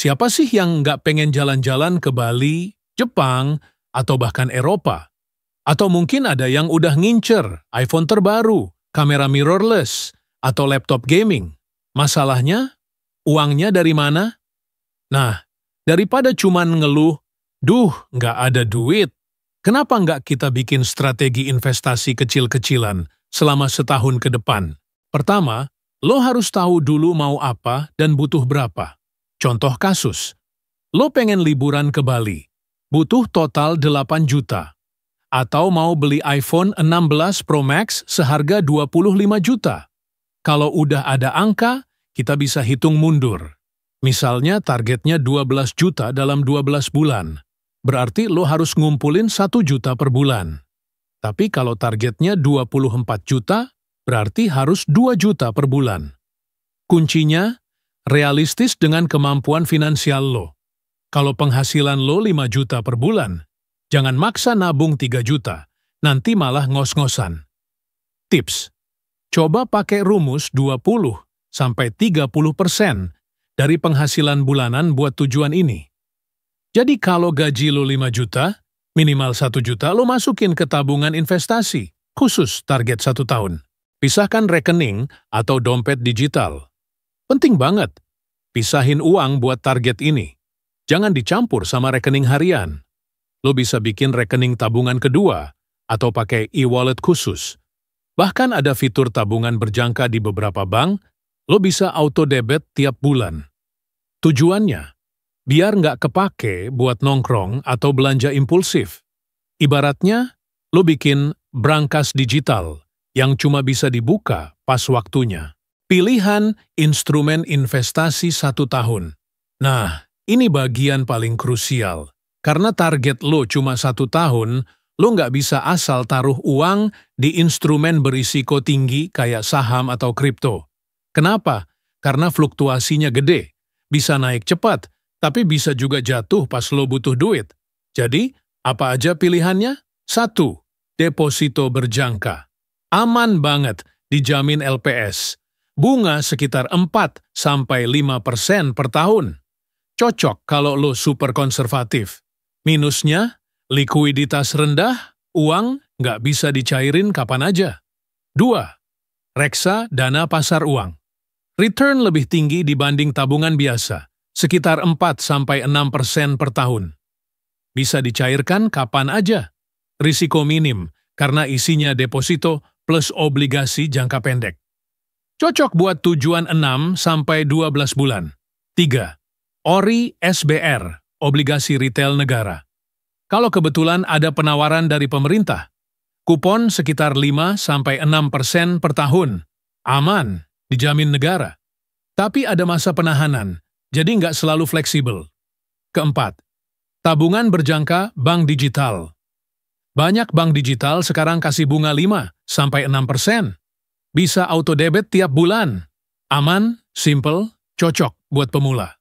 Siapa sih yang nggak pengen jalan-jalan ke Bali, Jepang, atau bahkan Eropa? Atau mungkin ada yang udah ngincer iPhone terbaru, kamera mirrorless, atau laptop gaming. Masalahnya, uangnya dari mana? Nah, daripada cuman ngeluh, "Duh, nggak ada duit," kenapa nggak kita bikin strategi investasi kecil-kecilan selama setahun ke depan? Pertama, lo harus tahu dulu mau apa dan butuh berapa. Contoh kasus, lo pengen liburan ke Bali, butuh total 8 juta. Atau mau beli iPhone 16 Pro Max seharga 25 juta. Kalau udah ada angka, kita bisa hitung mundur. Misalnya targetnya 12 juta dalam 12 bulan. Berarti lo harus ngumpulin 1 juta per bulan. Tapi kalau targetnya 24 juta, berarti harus 2 juta per bulan. Kuncinya, realistis dengan kemampuan finansial lo. Kalau penghasilan lo 5 juta per bulan, jangan maksa nabung 3 juta, nanti malah ngos-ngosan. Tips: coba pakai rumus 20–30% dari penghasilan bulanan buat tujuan ini. Jadi kalau gaji lo 5 juta, minimal 1 juta lo masukin ke tabungan investasi, khusus target 1 tahun. Pisahkan rekening atau dompet digital. Penting banget, pisahin uang buat target ini. Jangan dicampur sama rekening harian. Lo bisa bikin rekening tabungan kedua atau pakai e-wallet khusus. Bahkan ada fitur tabungan berjangka di beberapa bank, lo bisa auto debit tiap bulan. Tujuannya, biar nggak kepake buat nongkrong atau belanja impulsif. Ibaratnya, lo bikin brankas digital yang cuma bisa dibuka pas waktunya. Pilihan instrumen investasi 1 tahun. Nah, ini bagian paling krusial. Karena target lo cuma 1 tahun, lo nggak bisa asal taruh uang di instrumen berisiko tinggi kayak saham atau kripto. Kenapa? Karena fluktuasinya gede. Bisa naik cepat, tapi bisa juga jatuh pas lo butuh duit. Jadi, apa aja pilihannya? 1. Deposito berjangka. Aman banget, dijamin LPS. Bunga sekitar 4–5% per tahun. Cocok kalau lo super konservatif. Minusnya, likuiditas rendah, uang nggak bisa dicairin kapan aja. 2. Reksa dana pasar uang. Return lebih tinggi dibanding tabungan biasa, sekitar 4–6% per tahun. Bisa dicairkan kapan aja. Risiko minim, karena isinya deposito plus obligasi jangka pendek. Cocok buat tujuan 6–12 bulan. 3. ORI SBR, obligasi retail negara. Kalau kebetulan ada penawaran dari pemerintah, kupon sekitar 5–6% per tahun. Aman, dijamin negara. Tapi ada masa penahanan, jadi nggak selalu fleksibel. 4. Tabungan berjangka bank digital. Banyak bank digital sekarang kasih bunga 5–6%. Bisa auto debit tiap bulan. Aman, simple, cocok buat pemula.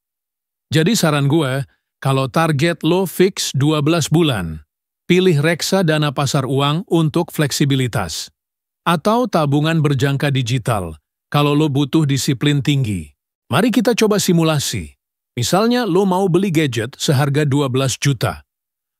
Jadi saran gue, kalau target lo fix 12 bulan, pilih reksa dana pasar uang untuk fleksibilitas. Atau tabungan berjangka digital, kalau lo butuh disiplin tinggi. Mari kita coba simulasi. Misalnya lo mau beli gadget seharga 12 juta.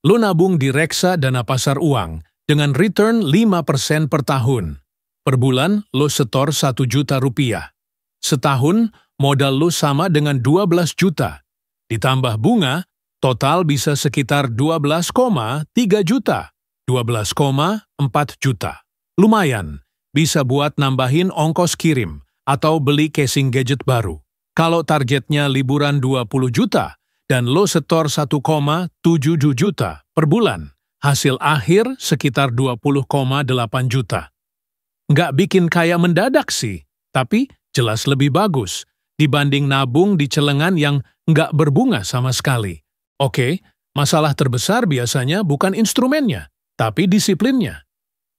Lo nabung di reksa dana pasar uang dengan return 5% per tahun. Per bulan, lo setor 1 juta rupiah. Setahun, modal lo sama dengan 12 juta. Ditambah bunga, total bisa sekitar 12,3 juta. 12,4 juta. Lumayan, bisa buat nambahin ongkos kirim atau beli casing gadget baru. Kalau targetnya liburan 20 juta dan lo setor 1,7 juta per bulan, hasil akhir sekitar 20,8 juta. Nggak bikin kaya mendadak sih, tapi jelas lebih bagus dibanding nabung di celengan yang nggak berbunga sama sekali. Oke, masalah terbesar biasanya bukan instrumennya, tapi disiplinnya.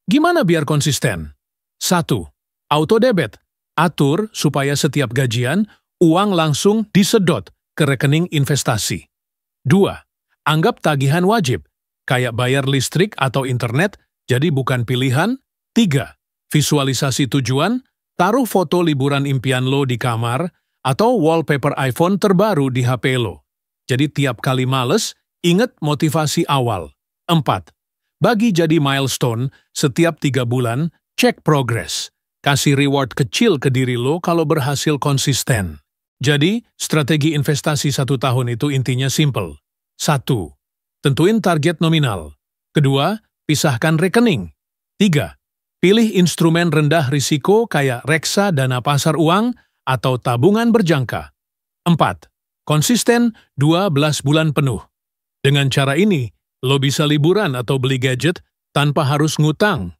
Gimana biar konsisten? 1. Auto debit. Atur supaya setiap gajian, uang langsung disedot ke rekening investasi. 2. Anggap tagihan wajib, kayak bayar listrik atau internet, jadi bukan pilihan. 3. Visualisasi tujuan, taruh foto liburan impian lo di kamar, atau wallpaper iPhone terbaru di HP lo. Jadi tiap kali males, ingat motivasi awal. 4. Bagi jadi milestone, setiap 3 bulan, cek progres. Kasih reward kecil ke diri lo kalau berhasil konsisten. Jadi, strategi investasi 1 tahun itu intinya simple. 1. Tentuin target nominal. 2. Pisahkan rekening. 3. Pilih instrumen rendah risiko kayak reksa dana pasar uang atau tabungan berjangka. 4. Konsisten 12 bulan penuh. Dengan cara ini, lo bisa liburan atau beli gadget tanpa harus ngutang.